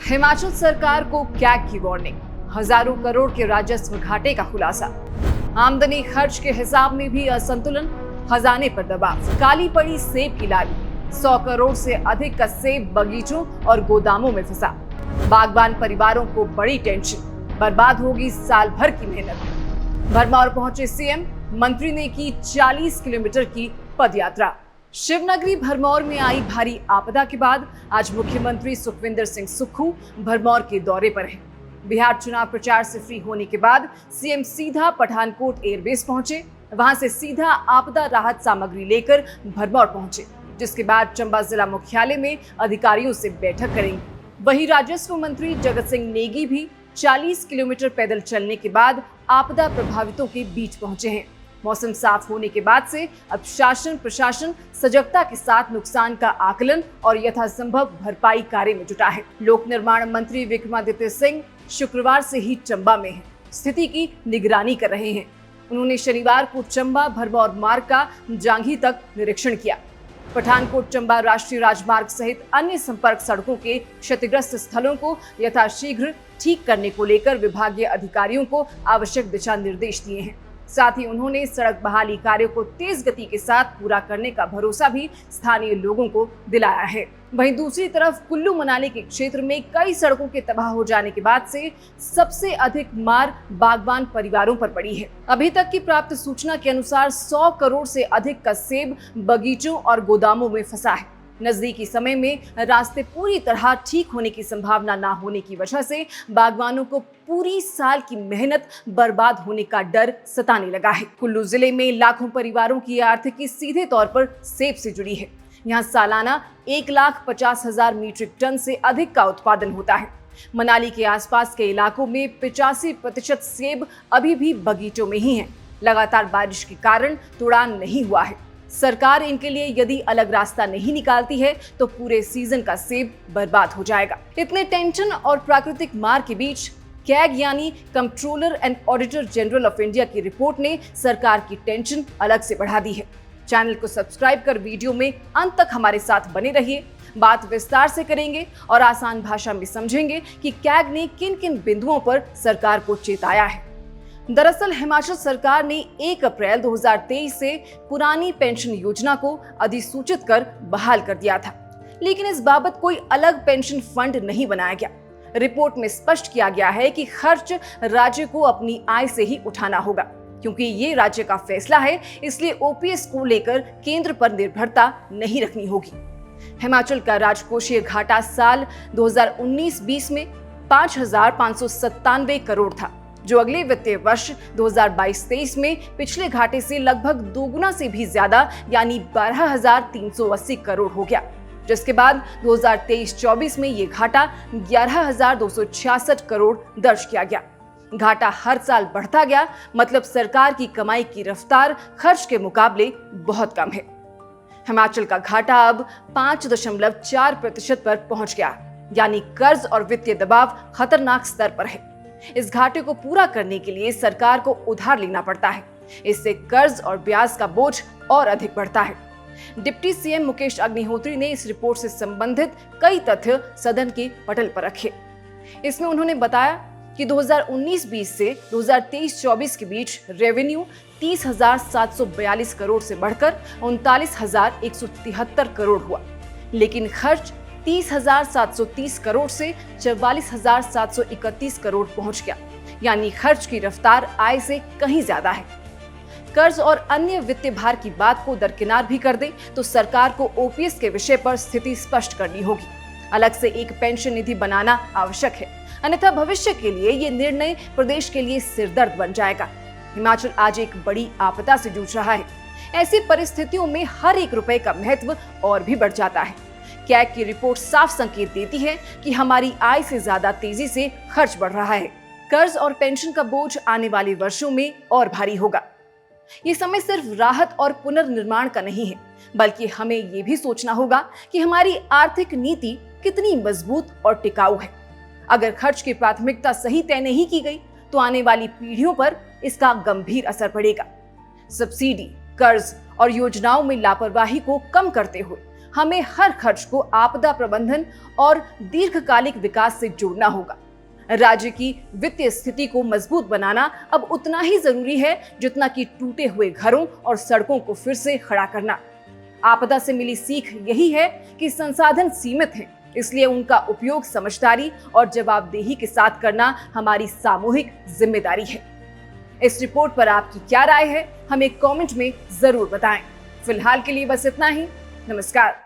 हिमाचल सरकार को कैग की वार्निंग, हजारों करोड़ के राजस्व घाटे का खुलासा। आमदनी खर्च के हिसाब में भी असंतुलन, खजाने पर दबाव। काली पड़ी सेब की लाली, 100 करोड़ से अधिक का सेब बगीचों और गोदामों में फंसा। बागबान परिवारों को बड़ी टेंशन, बर्बाद होगी साल भर की मेहनत। भरमौर पहुंचे सीएम, मंत्री ने की 40 किलोमीटर की पदयात्रा। शिवनगरी भरमौर में आई भारी आपदा के बाद आज मुख्यमंत्री सुखविंदर सिंह सुक्खू भरमौर के दौरे पर हैं। बिहार चुनाव प्रचार से फ्री होने के बाद सीएम सीधा पठानकोट एयरबेस पहुंचे। वहां से सीधा आपदा राहत सामग्री लेकर भरमौर पहुंचे, जिसके बाद चंबा जिला मुख्यालय में अधिकारियों से बैठक करेंगे। वहीं राजस्व मंत्री जगत सिंह नेगी भी 40 किलोमीटर पैदल चलने के बाद आपदा प्रभावितों के बीच पहुंचे हैं। मौसम साफ होने के बाद से अब शासन प्रशासन सजगता के साथ नुकसान का आकलन और यथासंभव भरपाई कार्य में जुटा है। लोक निर्माण मंत्री विक्रमादित्य सिंह शुक्रवार से ही चंबा में हैं, स्थिति की निगरानी कर रहे हैं। उन्होंने शनिवार को चंबा भरमौर मार्ग का जांघी तक निरीक्षण किया। पठानकोट चंबा राष्ट्रीय राजमार्ग सहित अन्य संपर्क सड़कों के क्षतिग्रस्त स्थलों को यथाशीघ्र ठीक करने को लेकर विभागीय अधिकारियों को आवश्यक दिशा निर्देश दिए हैं। साथ ही उन्होंने सड़क बहाली कार्यों को तेज गति के साथ पूरा करने का भरोसा भी स्थानीय लोगों को दिलाया है। वहीं दूसरी तरफ कुल्लू मनाली के क्षेत्र में कई सड़कों के तबाह हो जाने के बाद से सबसे अधिक मार बागबान परिवारों पर पड़ी है। अभी तक की प्राप्त सूचना के अनुसार 100 करोड़ से अधिक का सेब बगीचों और गोदामों में फंसा है। नजदीकी समय में रास्ते पूरी तरह ठीक होने की संभावना न होने की वजह से बागवानों को पूरी साल की मेहनत बर्बाद होने का डर सताने लगा है। कुल्लू जिले में लाखों परिवारों की आर्थिकी सीधे तौर पर सेब से जुड़ी है। यहाँ सालाना 1,50,000 मीट्रिक टन से अधिक का उत्पादन होता है। मनाली के आसपास के इलाकों में 85% सेब अभी भी बगीचों में ही है। लगातार बारिश के कारण तुड़ान नहीं हुआ है। सरकार इनके लिए यदि अलग रास्ता नहीं निकालती है तो पूरे सीजन का सेब बर्बाद हो जाएगा। इतने टेंशन और प्राकृतिक मार के बीच कैग यानी controller and auditor general of India की रिपोर्ट ने सरकार की टेंशन अलग से बढ़ा दी है। चैनल को सब्सक्राइब कर वीडियो में अंत तक हमारे साथ बने रहिए। बात विस्तार से करेंगे और आसान भाषा में समझेंगे कि कैग ने किन किन बिंदुओं पर सरकार को चेताया है। दरअसल हिमाचल सरकार ने 1 अप्रैल 2023 से पुरानी पेंशन योजना को अधिसूचित कर बहाल कर दिया था, लेकिन इस बाबत कोई अलग पेंशन फंड नहीं बनाया गया। रिपोर्ट में स्पष्ट किया गया है कि खर्च राज्य को अपनी आय से ही उठाना होगा। क्योंकि ये राज्य का फैसला है, इसलिए ओपीएस को लेकर केंद्र पर निर्भरता नहीं रखनी होगी। हिमाचल का राजकोषीय घाटा साल 2019-20 में 5,597 करोड़ था, जो अगले वित्तीय वर्ष 2022-23 में पिछले घाटे से लगभग दोगुना से भी ज्यादा यानी 12,380 करोड़ हो गया, जिसके बाद 2023-24 में ये घाटा 11,266 करोड़ दर्ज किया गया। घाटा हर साल बढ़ता गया, मतलब सरकार की कमाई की रफ्तार खर्च के मुकाबले बहुत कम है। हिमाचल का घाटा अब 5.4% पर पहुंच गया, यानी कर्ज और वित्तीय दबाव खतरनाक स्तर पर है। इस घाटे को पूरा करने के लिए सरकार को उधार लेना पड़ता है। इससे कर्ज और ब्याज का बोझ और अधिक बढ़ता है। डिप्टी सीएम मुकेश अग्निहोत्री ने इस रिपोर्ट से संबंधित कई तथ्य सदन के पटल पर रखे। इसमें उन्होंने बताया कि 2019-20 से 2023-24 के बीच रेवेन्यू 30,742 करोड़ से बढ़कर 39,173 करोड़ हुआ, लेकिन खर्च 30,730 करोड़ से 44,731 करोड़ पहुंच गया, यानी खर्च की रफ्तार आय से कहीं ज्यादा है। कर्ज और अन्य वित्तीय भार की बात को दरकिनार भी कर दे तो सरकार को ओपीएस के विषय पर स्थिति स्पष्ट करनी होगी। अलग से एक पेंशन निधि बनाना आवश्यक है, अन्यथा भविष्य के लिए ये निर्णय प्रदेश के लिए सिरदर्द बन जाएगा। हिमाचल आज एक बड़ी आपदा से जूझ रहा है। ऐसी परिस्थितियों में हर एक रुपए का महत्व और भी बढ़ जाता है। कैग की रिपोर्ट साफ संकेत देती है कि हमारी आय से ज्यादा तेजी से खर्च बढ़ रहा है। कर्ज और पेंशन का बोझ आने वाले वर्षों में और भारी होगा। ये समय सिर्फ राहत और पुनर्निर्माण का नहीं है, बल्कि हमें ये भी सोचना होगा कि हमारी आर्थिक नीति कितनी मजबूत और टिकाऊ है। अगर खर्च की प्राथमिकता सही तय नहीं की गई तो आने वाली पीढ़ियों पर इसका गंभीर असर पड़ेगा। सब्सिडी, कर्ज और योजनाओं में लापरवाही को कम करते हुए हमें हर खर्च को आपदा प्रबंधन और दीर्घकालिक विकास से जोड़ना होगा। राज्य की वित्तीय स्थिति को मजबूत बनाना अब उतना ही जरूरी है जितना कि टूटे हुए घरों और सड़कों को फिर से खड़ा करना। आपदा से मिली सीख यही है कि संसाधन सीमित हैं, इसलिए उनका उपयोग समझदारी और जवाबदेही के साथ करना हमारी सामूहिक जिम्मेदारी है। इस रिपोर्ट पर आपकी क्या राय है, हमें कमेंट में जरूर बताएं। फिलहाल के लिए बस इतना ही। नमस्कार।